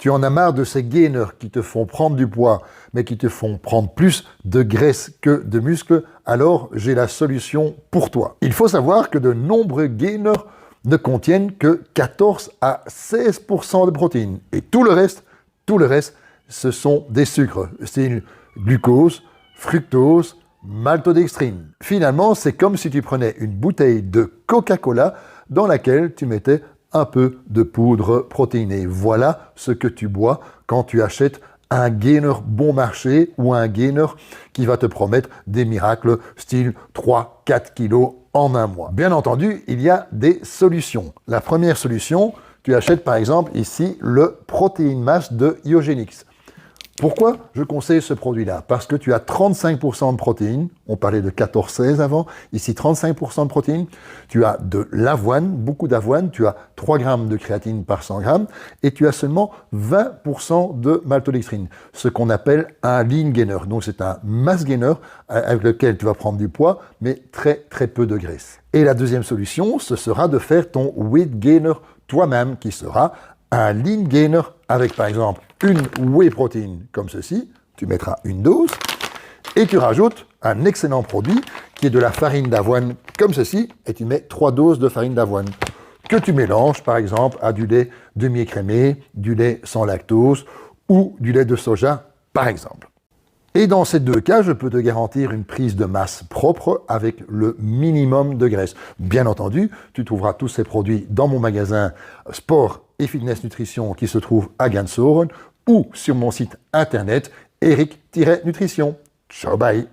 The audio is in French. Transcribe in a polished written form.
Tu en as marre de ces gainers qui te font prendre du poids, mais qui te font prendre plus de graisse que de muscles, alors j'ai la solution pour toi. Il faut savoir que de nombreux gainers ne contiennent que 14 à 16% de protéines. Et tout le reste, ce sont des sucres, style glucose, fructose, maltodextrine. Finalement, c'est comme si tu prenais une bouteille de Coca-Cola dans laquelle tu mettais un peu de poudre protéinée. Voilà ce que tu bois quand tu achètes un gainer bon marché ou un gainer qui va te promettre des miracles style 3-4 kilos en un mois. Bien entendu, il y a des solutions. La première solution, tu achètes par exemple ici le Protein Mass de Iogenix. Pourquoi je conseille ce produit-là? Parce que tu as 35% de protéines, on parlait de 14-16 avant, ici 35% de protéines, tu as de l'avoine, beaucoup d'avoine, tu as 3 grammes de créatine par 100 grammes, et tu as seulement 20% de maltodextrine, ce qu'on appelle un lean gainer. Donc c'est un mass gainer avec lequel tu vas prendre du poids, mais très peu de graisse. Et la deuxième solution, ce sera de faire ton weight gainer toi-même, qui sera un lean gainer avec par exemple une whey protéine comme ceci, tu mettras une dose et tu rajoutes un excellent produit qui est de la farine d'avoine comme ceci et tu mets 3 doses de farine d'avoine que tu mélanges par exemple à du lait demi-écrémé, du lait sans lactose ou du lait de soja par exemple. Et dans ces deux cas, je peux te garantir une prise de masse propre avec le minimum de graisse. Bien entendu, tu trouveras tous ces produits dans mon magasin Sport et Fitness Nutrition qui se trouve à Gansoren ou sur mon site internet Eric-Nutrition. Ciao, bye!